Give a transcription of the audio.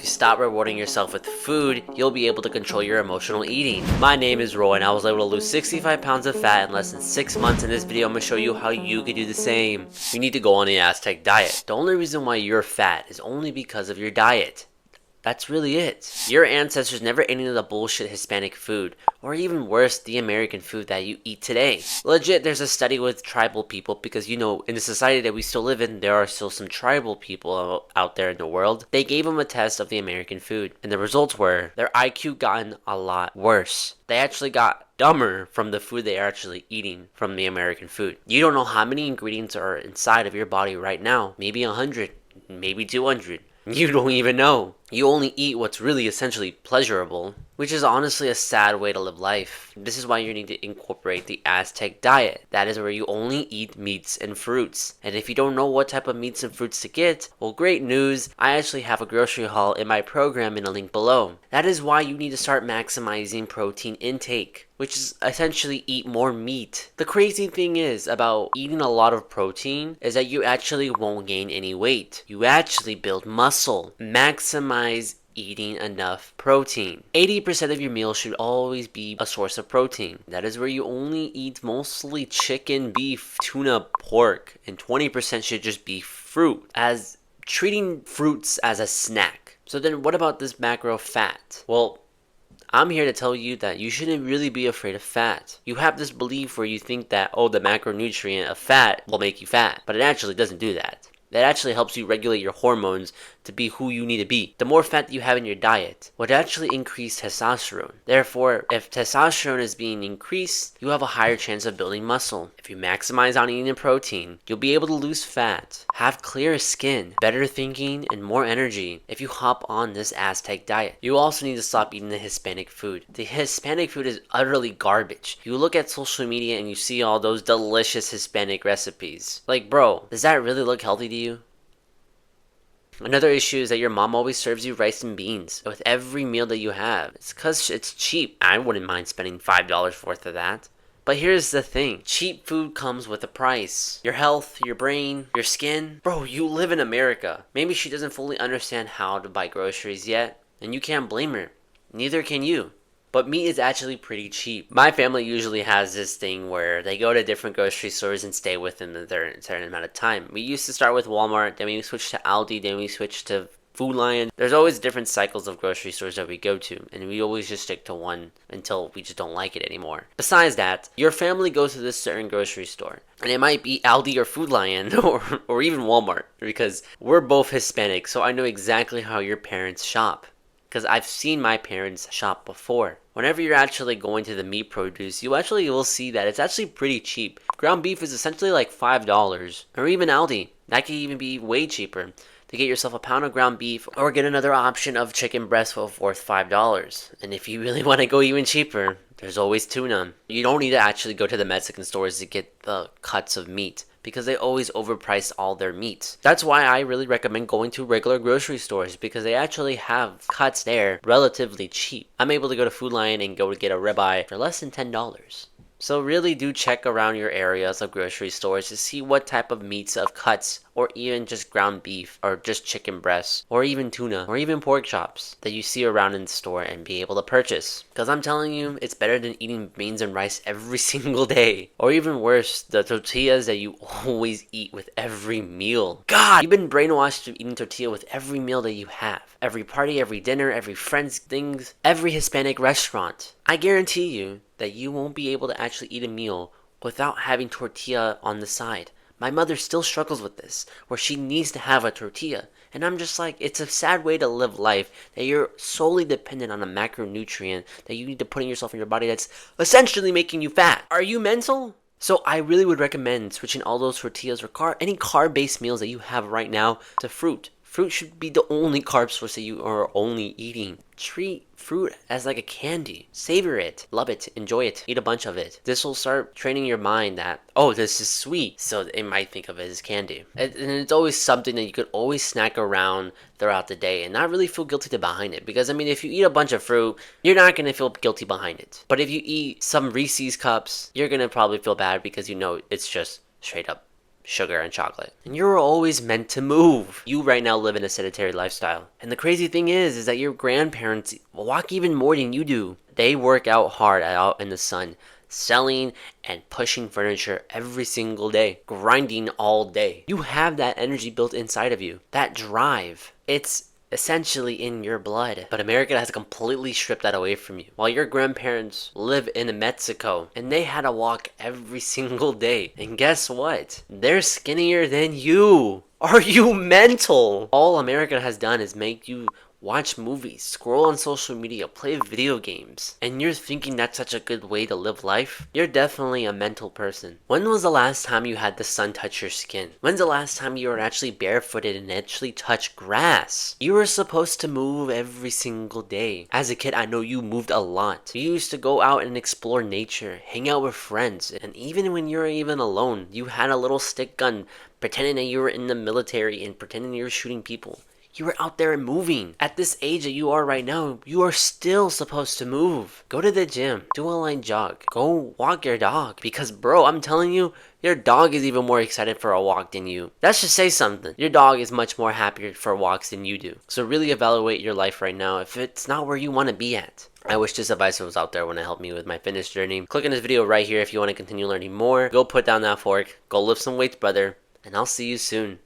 stop rewarding yourself with food, you'll be able to control your emotional eating. My name is Roy and I was able to lose 65 pounds of fat in less than 6 months. In this video, I'm going to show you how you could do the same. You need to go on the Aztec diet. The only reason why you're fat is only because of your diet. That's really it. Your ancestors never ate any of the bullshit Hispanic food, or even worse, the American food that you eat today. Legit, there's a study with tribal people because, in the society that we still live in, there are still some tribal people out there in the world. They gave them a test of the American food, and the results were their IQ gotten a lot worse. They actually got dumber from the food they are actually eating from the American food. You don't know how many ingredients are inside of your body right now. Maybe 100, maybe 200. You don't even know. You only eat what's really essentially pleasurable, which is honestly a sad way to live life. This is why you need to incorporate the Aztec diet. That is where you only eat meats and fruits. And if you don't know what type of meats and fruits to get, well, great news. I actually have a grocery haul in my program in a link below. That is why you need to start maximizing protein intake, which is essentially eat more meat. The crazy thing is about eating a lot of protein is that you actually won't gain any weight. You actually build muscle. Maximize eating enough protein. 80% of your meals should always be a source of protein. That is where you only eat mostly chicken, beef, tuna, pork, and 20% should just be fruit, as treating fruits as a snack. So then what about this macro fat? Well, I'm here to tell you that you shouldn't really be afraid of fat. You have this belief where you think that, the macronutrient of fat will make you fat, but it actually doesn't do that. That actually helps you regulate your hormones to be who you need to be. The more fat that you have in your diet would actually increase testosterone. Therefore, if testosterone is being increased, you have a higher chance of building muscle. If you maximize on eating protein, you'll be able to lose fat, have clearer skin, better thinking, and more energy if you hop on this Aztec diet. You also need to stop eating the Hispanic food. The Hispanic food is utterly garbage. You look at social media and you see all those delicious Hispanic recipes. Like, bro, does that really look healthy to you? Another issue is that your mom always serves you rice and beans with every meal that you have. It's because it's cheap. I wouldn't mind spending $5 worth of that. But here's the thing. Cheap food comes with a price. Your health, your brain, your skin. Bro, you live in America. Maybe she doesn't fully understand how to buy groceries yet, and you can't blame her. Neither can you. But meat is actually pretty cheap. My family usually has this thing where they go to different grocery stores and stay within a certain amount of time. We used to start with Walmart, then we switched to Aldi, then we switched to Food Lion. There's always different cycles of grocery stores that we go to, and we always just stick to one until we just don't like it anymore. Besides that, your family goes to this certain grocery store, and it might be Aldi or Food Lion or even Walmart, because we're both Hispanic, so I know exactly how your parents shop. Because I've seen my parents shop before. Whenever you're actually going to the meat produce, you actually will see that it's actually pretty cheap. Ground beef is essentially like $5, or even Aldi. That could even be way cheaper. To get yourself a pound of ground beef, or get another option of chicken breast worth $5. And if you really want to go even cheaper, there's always tuna. You don't need to actually go to the Mexican stores to get the cuts of meat, because they always overprice all their meat. That's why I really recommend going to regular grocery stores, because they actually have cuts there relatively cheap. I'm able to go to Food Lion and go to get a ribeye for less than $10. So really do check around your areas of grocery stores to see what type of meats of cuts, or even just ground beef, or just chicken breasts, or even tuna, or even pork chops that you see around in the store and be able to purchase. Because I'm telling you, it's better than eating beans and rice every single day. Or even worse, the tortillas that you always eat with every meal. God, you've been brainwashed to eating tortilla with every meal that you have. Every party, every dinner, every friend's things, every Hispanic restaurant. I guarantee you that you won't be able to actually eat a meal without having tortilla on the side. My mother still struggles with this, where she needs to have a tortilla. And I'm just like, it's a sad way to live life, that you're solely dependent on a macronutrient that you need to put in yourself in your body that's essentially making you fat. Are you mental? So I really would recommend switching all those tortillas or any carb-based meals that you have right now to fruit. Fruit should be the only carb source that you are only eating. Treat fruit as like a candy. Savor it. Love it. Enjoy it. Eat a bunch of it. This will start training your mind that, this is sweet. So it might think of it as candy. And it's always something that you could always snack around throughout the day and not really feel guilty behind it. Because, if you eat a bunch of fruit, you're not going to feel guilty behind it. But if you eat some Reese's cups, you're going to probably feel bad because it's just straight up sugar and chocolate. And you're always meant to move. You right now live in a sedentary lifestyle. And the crazy thing is that your grandparents walk even more than you do. They work out hard out in the sun, selling and pushing furniture every single day, grinding all day. You have that energy built inside of you, that drive. It's essentially in your blood. But America has completely stripped that away from you. While your grandparents live in Mexico and they had to walk every single day. And guess what? They're skinnier than you. Are you mental? All America has done is make you watch movies, scroll on social media, play video games, and you're thinking that's such a good way to live life? You're definitely a mental person. When was the last time you had the sun touch your skin? When's the last time you were actually barefooted and actually touched grass? You were supposed to move every single day. As a kid, I know you moved a lot. You used to go out and explore nature, hang out with friends, and even when you were even alone, you had a little stick gun pretending that you were in the military and pretending you were shooting people. You were out there and moving. At this age that you are right now, you are still supposed to move. Go to the gym. Do a light jog. Go walk your dog. Because bro, I'm telling you, your dog is even more excited for a walk than you. That should say something. Your dog is much more happier for walks than you do. So really evaluate your life right now if it's not where you want to be at. I wish this advice was out there when it helped me with my fitness journey. Click on this video right here if you want to continue learning more. Go put down that fork. Go lift some weights, brother. And I'll see you soon.